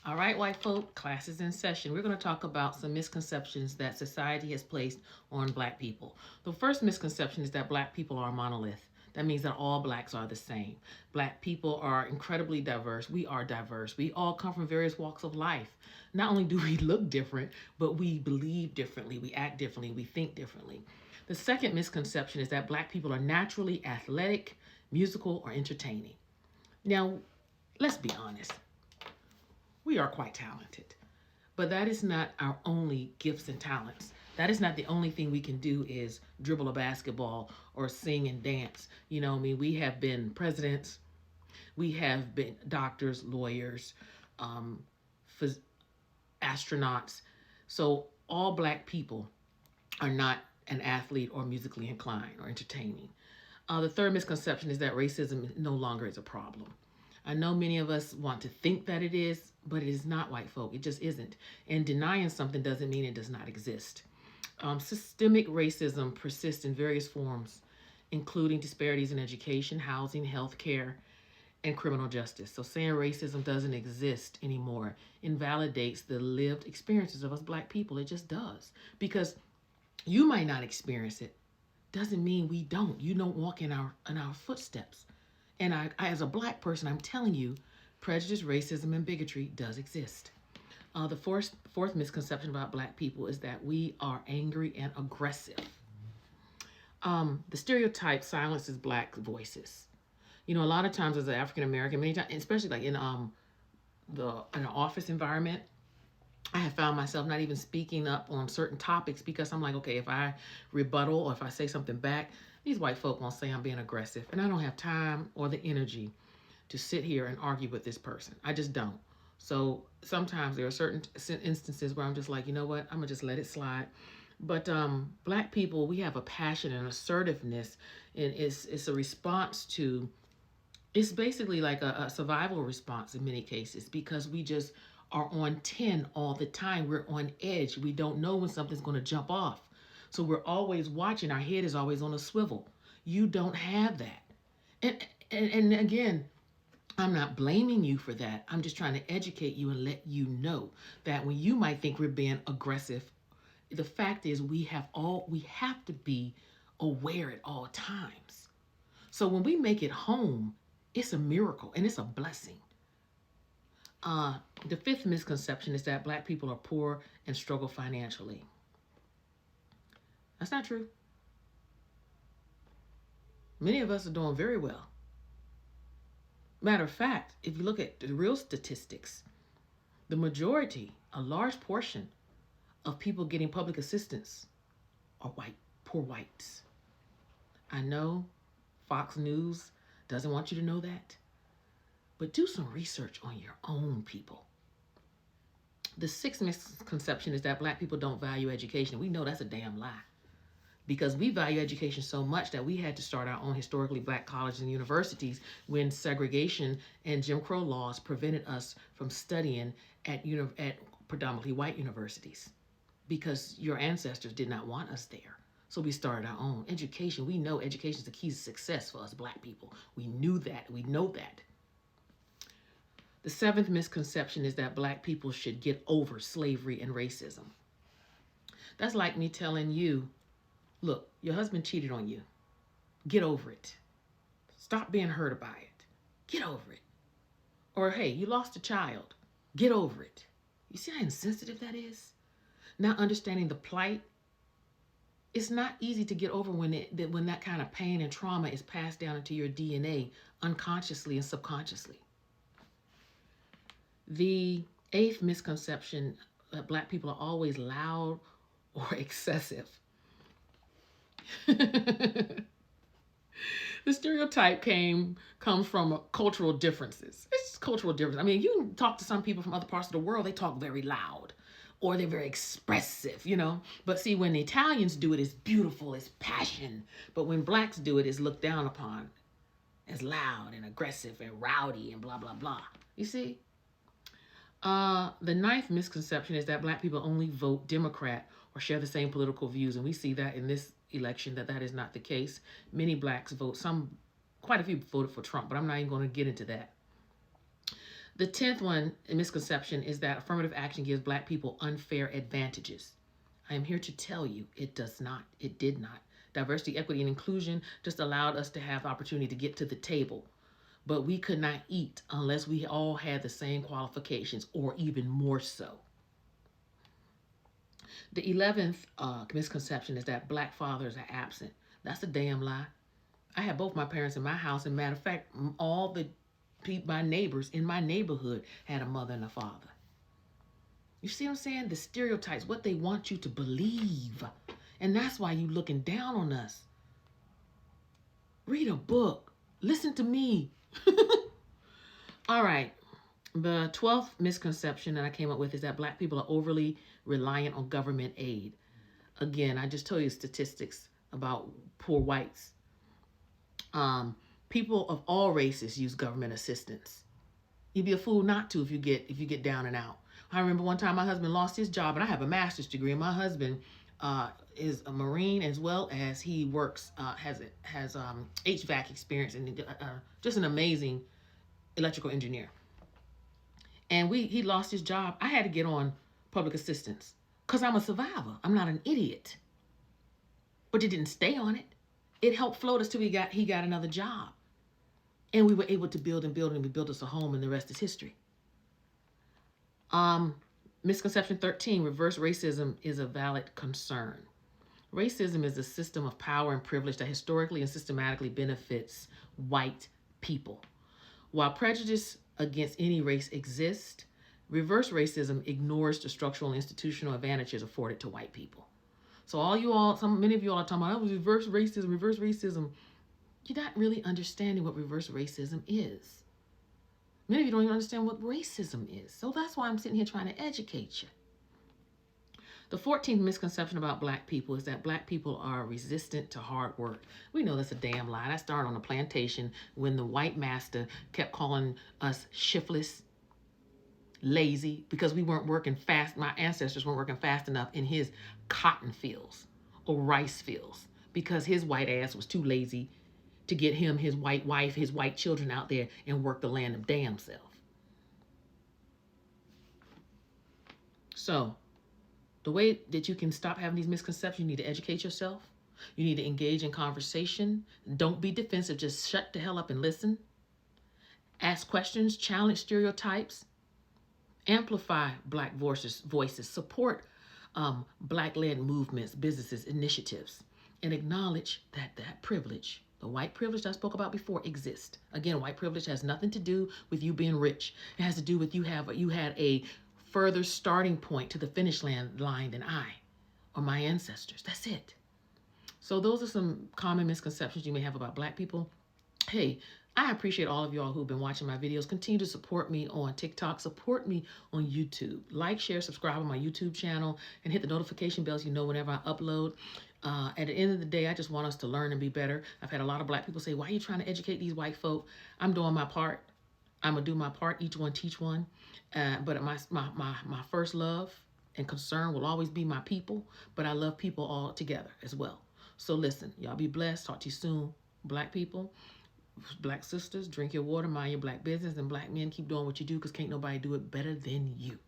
All right, white folk, class is in session. We're going to talk about some misconceptions that society has placed on black people. The first misconception is that black people are a monolith. That means that all blacks are the same. Black people are incredibly diverse. We are diverse. We all come from various walks of life. Not only do we look different, but we believe differently, we act differently, we think differently. The second misconception is that black people are naturally athletic, musical, or entertaining. Now, let's be honest, we are quite talented. But that is not our only gifts and talents. That is not the only thing we can do is dribble a basketball or sing and dance. We have been presidents, we have been doctors, lawyers, um, phys- astronauts. So all black people are not an athlete or musically inclined or entertaining. The third misconception is that racism no longer is a problem. I know many of us want to think that it is, but it is not, white folk. It just isn't. And denying something doesn't mean it does not exist. Systemic racism persists in various forms, including disparities in education, housing, healthcare, and criminal justice. So saying racism doesn't exist anymore invalidates the lived experiences of us black people. It just does. Because you might not experience it, doesn't mean we don't. You don't walk in our footsteps. And I, as a black person, I'm telling you, prejudice, racism, and bigotry does exist. The fourth misconception about black people is that we are angry and aggressive. The stereotype silences black voices. A lot of times as an African American, many times, especially like in an office environment, I have found myself not even speaking up on certain topics because I'm like, okay, if I rebuttal or if I say something back, these white folk won't say I'm being aggressive. And I don't have time or the energy to sit here and argue with this person. I just don't. So sometimes there are certain instances where I'm just like, you know what, I'm going to just let it slide. But black people, we have a passion and assertiveness, and it's a response to, it's basically like a survival response in many cases because we just are on 10 all the time. We're on edge. We don't know when something's going to jump off. So we're always watching. Our head is always on a swivel. You don't have that. And again, I'm not blaming you for that. I'm just trying to educate you and let you know that when you might think we're being aggressive, the fact is we have to be aware at all times. So when we make it home, it's a miracle and it's a blessing. Uh, the fifth misconception is that black people are poor and struggle financially. That's not true. Many of us are doing very well. Matter of fact, if you look at the real statistics, the majority, a large portion of people getting public assistance are white, poor whites. I know Fox News doesn't want you to know that, but do some research on your own people. The sixth misconception is that black people don't value education. We know that's a damn lie because we value education so much that we had to start our own historically black colleges and universities when segregation and Jim Crow laws prevented us from studying at predominantly white universities because your ancestors did not want us there. So we started our own education. We know education is the key to success for us black people. We knew that. We know that. The seventh misconception is that black people should get over slavery and racism. That's like me telling you, look, your husband cheated on you. Get over it. Stop being hurt by it. Get over it. Or, hey, you lost a child. Get over it. You see how insensitive that is? Not understanding the plight. It's not easy to get over when that kind of pain and trauma is passed down into your DNA unconsciously and subconsciously. The eighth misconception that black people are always loud or excessive. The stereotype comes from cultural differences. It's just cultural difference. I mean, you talk to some people from other parts of the world, they talk very loud or they're very expressive. But see, when the Italians do it, it's beautiful, it's passion. But when blacks do it, it's looked down upon as loud and aggressive and rowdy and blah, blah, blah. You see? The ninth misconception is that black people only vote Democrat or share the same political views. And we see that in this election that is not the case. Many blacks vote, quite a few voted for Trump, but I'm not even going to get into that. The 10th one, a misconception, is that affirmative action gives black people unfair advantages. I am here to tell you it does not. It did not. Diversity, equity, and inclusion just allowed us to have the opportunity to get to the table. But we could not eat unless we all had the same qualifications, or even more so. The 11th misconception is that black fathers are absent. That's a damn lie. I had both my parents in my house, and matter of fact, all the my neighbors in my neighborhood had a mother and a father. You see what I'm saying? The stereotypes, what they want you to believe. And that's why you looking down on us. Read a book. Listen to me. All right. The 12th misconception that I came up with is that black people are overly reliant on government aid. Again, I just told you statistics about poor whites. People of all races use government assistance. You'd be a fool not to if you get down and out. I remember one time my husband lost his job, and I have a master's degree, and my husband is a Marine, as well as he works has HVAC experience, and just an amazing electrical engineer. And he lost his job. I had to get on public assistance because I'm a survivor. I'm not an idiot. But it didn't stay on it. It helped float us till he got another job. And we were able to build, and we built us a home, and the rest is history. Misconception 13, reverse racism is a valid concern. Racism is a system of power and privilege that historically and systematically benefits white people. While prejudice against any race exists, reverse racism ignores the structural and institutional advantages afforded to white people. So many of you all are talking about reverse racism. You're not really understanding what reverse racism is. Many of you don't even understand what racism is. So that's why I'm sitting here trying to educate you. The 14th misconception about black people is that black people are resistant to hard work. We know that's a damn lie. That started on a plantation when the white master kept calling us shiftless, lazy, because we weren't working fast. My ancestors weren't working fast enough in his cotton fields or rice fields because his white ass was too lazy to get him, his white wife, his white children out there and work the land of damn self. So, the way that you can stop having these misconceptions, you need to educate yourself. You need to engage in conversation. Don't be defensive. Just shut the hell up and listen. Ask questions, challenge stereotypes, amplify black voices, support black-led movements, businesses, initiatives, and acknowledge that privilege, the white privilege that I spoke about before, exists. Again, white privilege has nothing to do with you being rich. It has to do with you had a further starting point to the finish line than I or my ancestors. That's it. So those are some common misconceptions you may have about black people. Hey, I appreciate all of y'all who've been watching my videos. Continue to support me on TikTok. Support me on YouTube. Like, share, subscribe on my YouTube channel, and hit the notification bells so you know whenever I upload. At the end of the day, I just want us to learn and be better. I've had a lot of black people say, why are you trying to educate these white folk? I'm doing my part. I'm going to do my part. Each one teach one. But my first love and concern will always be my people. But I love people all together as well. So listen, y'all be blessed. Talk to you soon. Black people, black sisters, drink your water, mind your black business. And black men, keep doing what you do because can't nobody do it better than you.